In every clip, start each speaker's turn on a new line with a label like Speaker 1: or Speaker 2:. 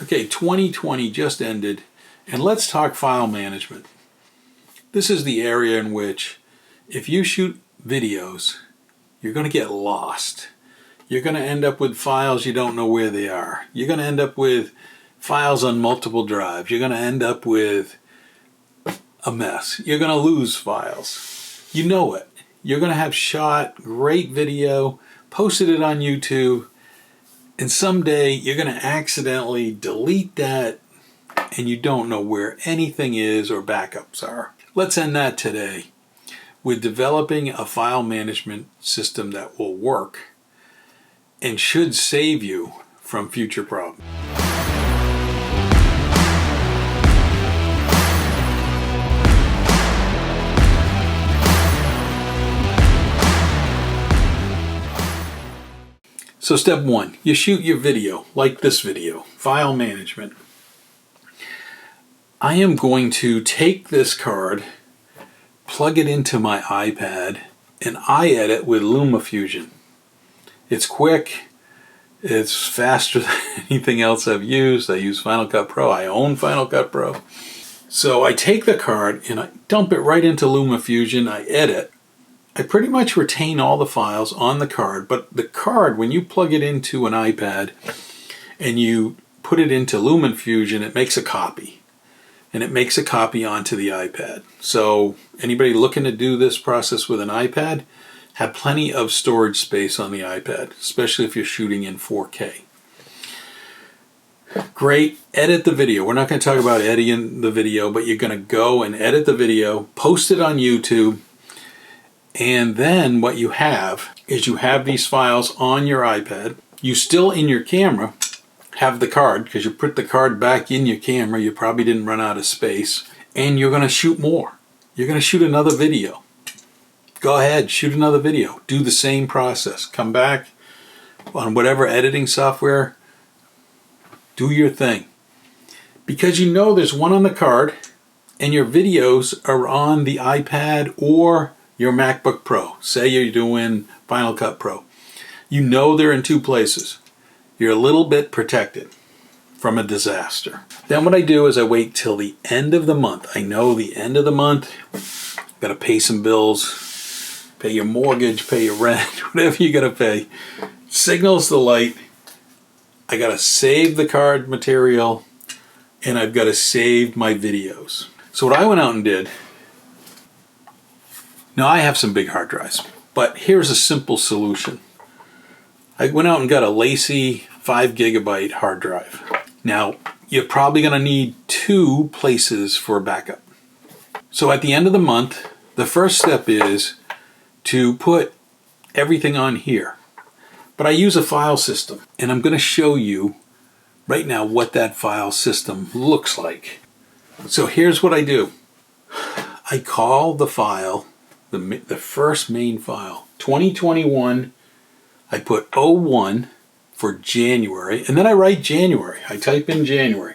Speaker 1: Okay, 2020 just ended, and let's talk file management. This is the area in which if you shoot videos, you're going to get lost. You're going to end up with files you don't know where they are. You're going to end up with files on multiple drives. You're going to end up with a mess. You're going to lose files. You know it. You're going to have shot great video, posted it on YouTube, and someday you're going to accidentally delete that and you don't know where anything is or backups are. Let's end that today with developing a file management system that will work and should save you from future problems. So step one, you shoot your video, like this video, file management. I am going to take this card, plug it into my iPad, and I edit with Lumafusion. It's quick, it's faster than anything else I've used. I use Final Cut Pro, I own Final Cut Pro. So I take the card and I dump it right into Lumafusion, I edit. I pretty much retain all the files on the card, but the card, when you plug it into an iPad and you put it into Lumafusion, it makes a copy. And it makes a copy onto the iPad. So anybody looking to do this process with an iPad, have plenty of storage space on the iPad, especially if you're shooting in 4K. Great, edit the video. We're not going to talk about editing the video, but you're going to go and edit the video, post it on YouTube, and then what you have is you have these files on your iPad. You still, in your camera, have the card, because you put the card back in your camera. You probably didn't run out of space. And you're going to shoot more. You're going to shoot another video. Go ahead, shoot another video. Do the same process. Come back on whatever editing software. Do your thing. Because you know there's one on the card, and your videos are on the iPad or your MacBook Pro. Say you're doing Final Cut Pro. You know they're in two places. You're a little bit protected from a disaster. Then what I do is I wait till the end of the month. I know the end of the month, got to pay some bills, pay your mortgage, pay your rent, whatever you got to pay. Signals the light. I got to save the card material, and I've got to save my videos. So what I went out and did, now I have some big hard drives, but here's a simple solution. I went out and got a Lacy 5 gigabyte hard drive. Now, you're probably going to need 2 places for a backup. So at the end of the month, the first step is to put everything on here. But I use a file system, and I'm going to show you right now what that file system looks like. So here's what I do. I call the file, the first main file, 2021. I put 01 for January, and then I write January. I type in January.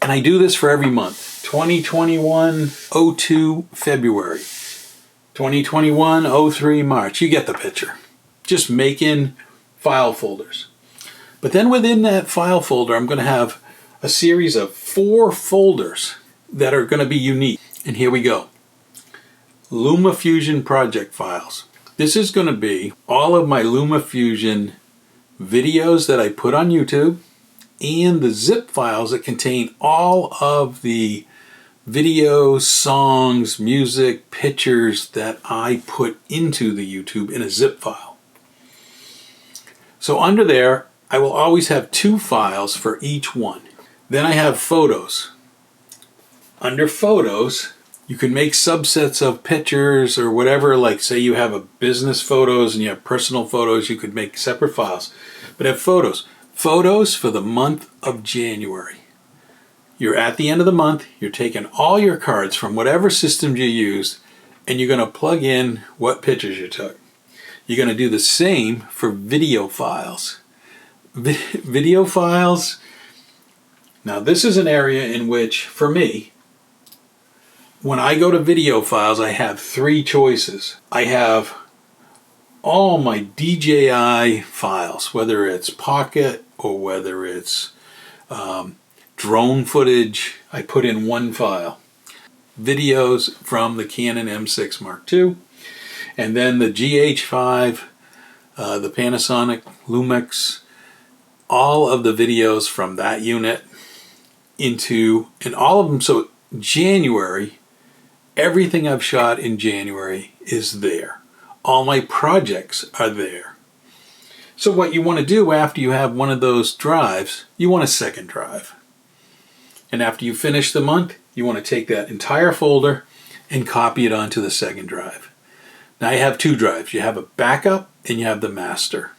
Speaker 1: And I do this for every month. 2021, 02 February. 2021, 03 March. You get the picture. Just making file folders. But then within that file folder, I'm going to have a series of 4 folders that are going to be unique. And here we go. Lumafusion project files. This is going to be all of my Lumafusion videos that I put on YouTube and the zip files that contain all of the videos, songs, music, pictures that I put into the YouTube in a zip file. So under there, I will always have 2 files for each one. Then I have photos. Under photos, you can make subsets of pictures or whatever, like say you have a business photos and you have personal photos, you could make separate files. But have photos. Photos for the month of January. You're at the end of the month, you're taking all your cards from whatever system you used, and you're going to plug in what pictures you took. You're going to do the same for video files. Video files, now this is an area in which, for me, when I go to video files, I have 3 choices. I have all my DJI files, whether it's Pocket or whether it's Drone footage, I put in one file. Videos from the Canon M6 Mark II, and then the GH5, the Panasonic Lumix, all of the videos from that unit and all of them. So January, everything I've shot in January is there. All my projects are there. So what you want to do after you have one of those drives, you want a second drive. And after you finish the month, you want to take that entire folder and copy it onto the second drive. Now you have two drives. You have a backup and you have the master.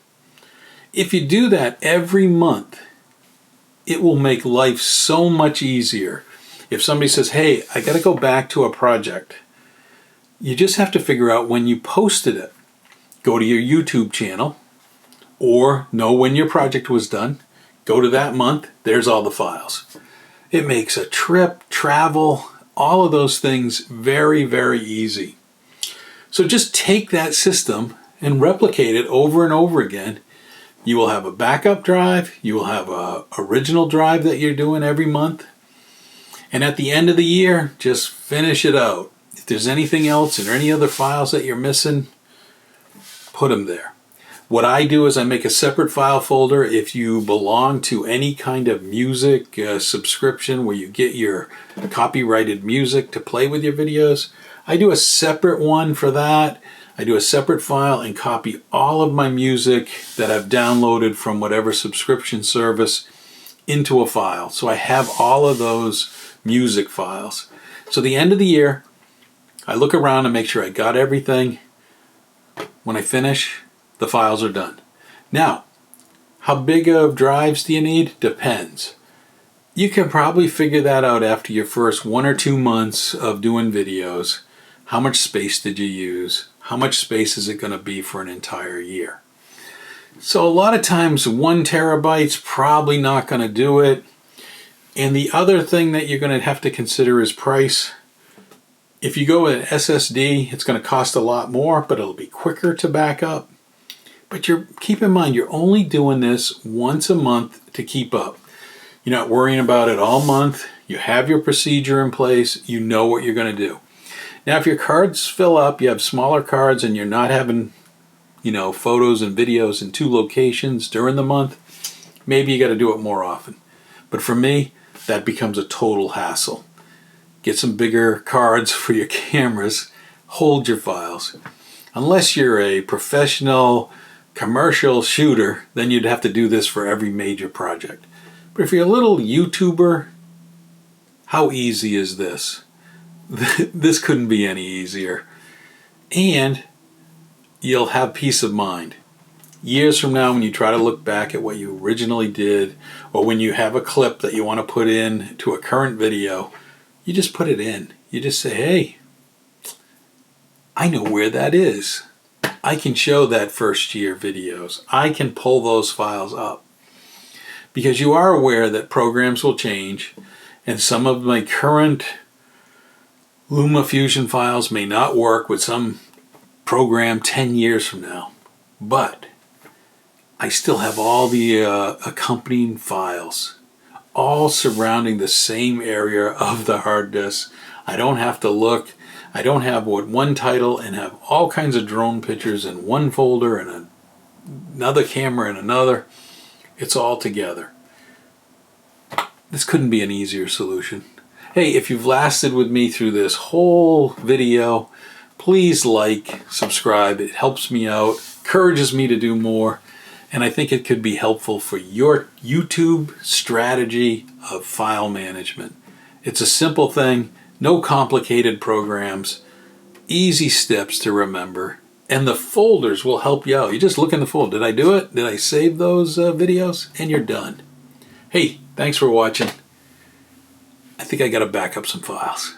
Speaker 1: If you do that every month, it will make life so much easier. If somebody says, hey, I got to go back to a project, you just have to figure out when you posted it. Go to your YouTube channel, or know when your project was done. Go to that month, there's all the files. It makes a trip, travel, all of those things very, very easy. So just take that system and replicate it over and over again. You will have a backup drive, you will have an original drive that you're doing every month, and at the end of the year, just finish it out. If there's anything else or any other files that you're missing, put them there. What I do is I make a separate file folder. If you belong to any kind of music subscription where you get your copyrighted music to play with your videos, I do a separate one for that. I do a separate file and copy all of my music that I've downloaded from whatever subscription service into a file. So I have all of those music files. So the end of the year, I look around and make sure I got everything. When I finish, the files are done. Now, how big of drives do you need? Depends. You can probably figure that out after your first 1 or 2 months of doing videos. How much space did you use? How much space is it going to be for an entire year? So a lot of times 1 terabyte's probably not going to do it. And the other thing that you're going to have to consider is price. If you go with an SSD, it's going to cost a lot more, but it'll be quicker to back up. But keep in mind, you're only doing this once a month to keep up. You're not worrying about it all month. You have your procedure in place. You know what you're going to do. Now, if your cards fill up, you have smaller cards, and you're not having, photos and videos in 2 locations during the month, maybe you got to do it more often. But for me, that becomes a total hassle. Get some bigger cards for your cameras. Hold your files. Unless you're a professional commercial shooter, then you'd have to do this for every major project. But if you're a little YouTuber, how easy is this? This couldn't be any easier. And you'll have peace of mind. Years from now, when you try to look back at what you originally did, or when you have a clip that you want to put in to a current video, you just put it in. You just say, hey, I know where that is. I can show that first year videos. I can pull those files up. Because you are aware that programs will change, and some of my current Lumafusion files may not work with some program 10 years from now. But I still have all the accompanying files, all surrounding the same area of the hard disk. I don't have to look. I don't have one title and have all kinds of drone pictures in one folder and another camera in another. It's all together. This couldn't be an easier solution. Hey, if you've lasted with me through this whole video, please like, subscribe. It helps me out, encourages me to do more, and I think it could be helpful for your YouTube strategy of file management. It's a simple thing. No complicated programs, easy steps to remember, and the folders will help you out. You just look in the folder. Did I do it? Did I save those videos? And you're done. Hey, thanks for watching. I think I got to back up some files.